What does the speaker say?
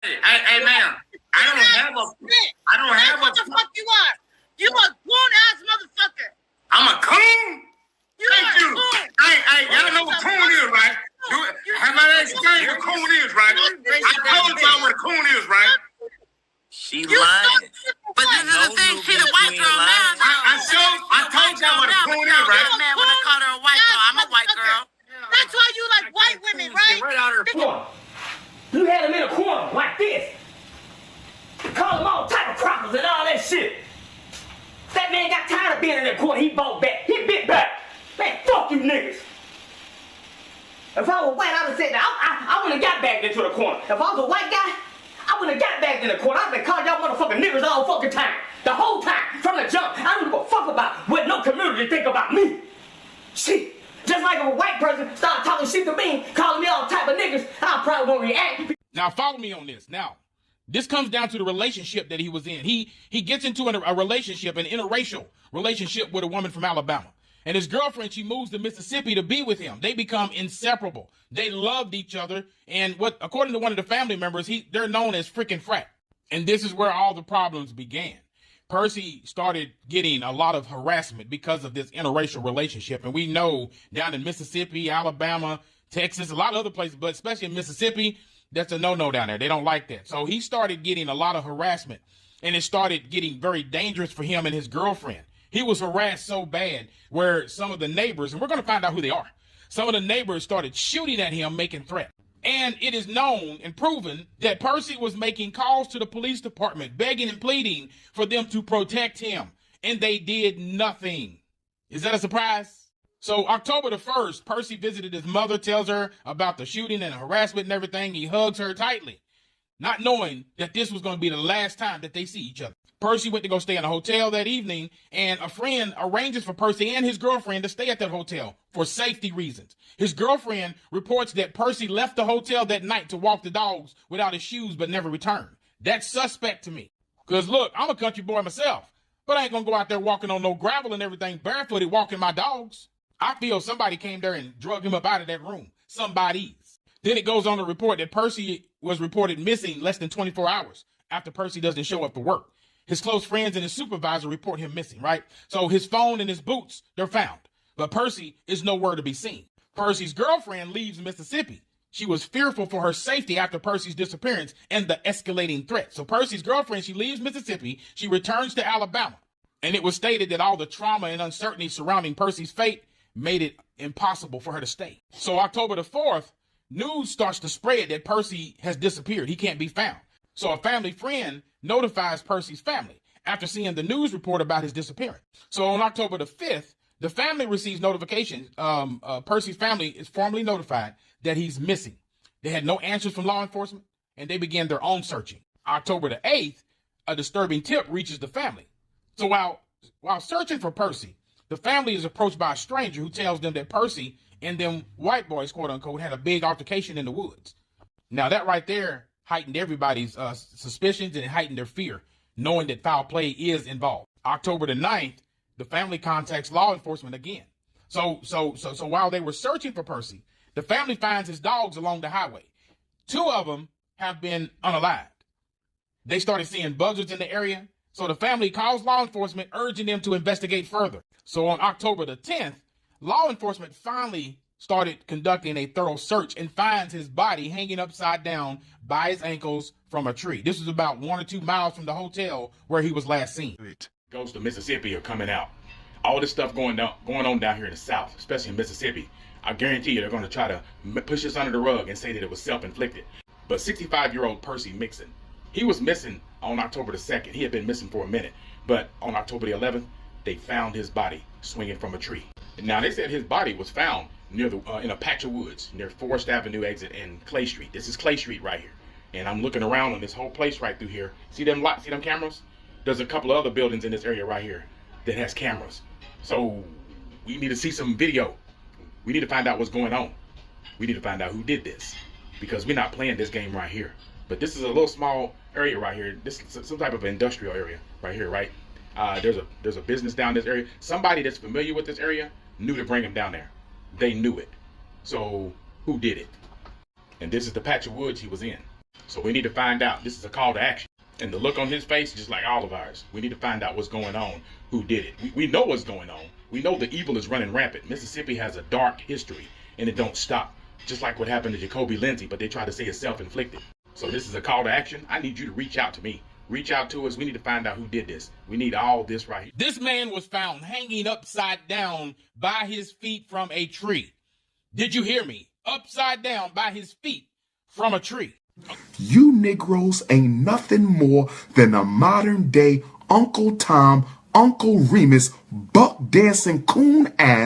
Hey, man. I don't have a. What the fuck you are? You a grown-ass motherfucker. I'm a coon? Thank you. Hey, y'all know what coon is, right? Have I explained what coon is, right? I told y'all what a coon is, right? She lying. But this is the thing, she the white girl now. I told y'all what a coon is, right? Man, when I called her a white girl, I'm a white girl. That's why you like white women, right? Right out her corner. You had him in a corner like this. Call him all type of crackers and all that shit. That man got tired of being in that corner. He bought back. He bit back. Man, fuck you niggas. If I was white, I would have said that. I wouldn't have got back into the corner. If I was a white guy, I wouldn't have got back in the corner. I'd been calling y'all motherfucking niggas all fucking time. The whole time. From the jump. I don't give a fuck about what no community think about me. Shit. Just like if a white person started talking shit to me, calling me all type of niggas, I probably won't react. Now follow me on this. Now, this comes down to the relationship that he was in. He gets into a relationship, an interracial relationship with a woman from Alabama. And his girlfriend, she moves to Mississippi to be with him. They become inseparable. They loved each other. And according to one of the family members, they're known as freaking frat. And this is where all the problems began. Percy started getting a lot of harassment because of this interracial relationship. And we know down in Mississippi, Alabama, Texas, a lot of other places, but especially in Mississippi, that's a no-no down there. They don't like that. So he started getting a lot of harassment, and it started getting very dangerous for him and his girlfriend. He was harassed so bad where some of the neighbors, and we're going to find out who they are, some of the neighbors started shooting at him, making threats. And it is known and proven that Percy was making calls to the police department, begging and pleading for them to protect him. And they did nothing. Is that a surprise? So October the 1st, Percy visited his mother, tells her about the shooting and harassment and everything. He hugs her tightly, not knowing that this was going to be the last time that they see each other. Percy went to go stay in a hotel that evening, and a friend arranges for Percy and his girlfriend to stay at that hotel for safety reasons. His girlfriend reports that Percy left the hotel that night to walk the dogs without his shoes but never returned. That's suspect to me. Because look, I'm a country boy myself, but I ain't going to go out there walking on no gravel and everything barefooted walking my dogs. I feel somebody came there and drug him up out of that room. Somebody's. Then it goes on to report that Percy was reported missing less than 24 hours after Percy doesn't show up for work. His close friends and his supervisor report him missing, right? So his phone and his boots, they're found. But Percy is nowhere to be seen. Percy's girlfriend leaves Mississippi. She was fearful for her safety after Percy's disappearance and the escalating threat. So Percy's girlfriend, she leaves Mississippi. She returns to Alabama. And it was stated that all the trauma and uncertainty surrounding Percy's fate made it impossible for her to stay. So October the 4th, news starts to spread that Percy has disappeared. He can't be found. So a family friend notifies Percy's family after seeing the news report about his disappearance. So on October the 5th, the family receives notification. Percy's family is formally notified that he's missing. They had no answers from law enforcement, and they began their own searching. October the 8th, a disturbing tip reaches the family. So while searching for Percy, the family is approached by a stranger who tells them that Percy and them white boys, quote unquote, had a big altercation in the woods. Now that right there heightened everybody's suspicions and heightened their fear, knowing that foul play is involved. October the 9th, the family contacts law enforcement again. So while they were searching for Percy, the family finds his dogs along the highway. 2 of them have been unalived. They started seeing buzzards in the area, so the family calls law enforcement, urging them to investigate further. So on October the 10th, law enforcement finally started conducting a thorough search and finds his body hanging upside down by his ankles from a tree. This was about 1 or 2 miles from the hotel where he was last seen. Ghosts to Mississippi are coming out. All this stuff going on down here in the South, especially in Mississippi. I guarantee you they're going to try to push this under the rug and say that it was self-inflicted. But 65-year-old Percy Mixon, he was missing on October the 2nd. He had been missing for a minute. But on October the 11th, they found his body swinging from a tree. Now, they said his body was found near in a patch of woods near Forest Avenue exit and Clay Street. This is Clay Street right here. And I'm looking around on this whole place right through here. See them cameras? There's a couple of other buildings in this area right here that has cameras. So we need to see some video. We need to find out what's going on. We need to find out who did this, because we're not playing this game right here. But this is a little small area right here. This is some type of industrial area right here, right? There's a business down this area. Somebody that's familiar with this area knew to bring him down there. They knew it. So who did it? And this is the patch of woods he was in. So we need to find out. This is a call to action. And the look on his face, just like all of ours. We need to find out what's going on, who did it. We know what's going on. We know the evil is running rampant. Mississippi has a dark history, and it don't stop. Just like what happened to Jacoby Lindsay, but they try to say it's self-inflicted. So this is a call to action. I need you to reach out to me. Reach out to us. We need to find out who did this. We need all this right here. This man was found hanging upside down by his feet from a tree. Did you hear me? Upside down by his feet from a tree. You Negroes ain't nothing more than a modern day Uncle Tom, Uncle Remus, buck dancing coon ass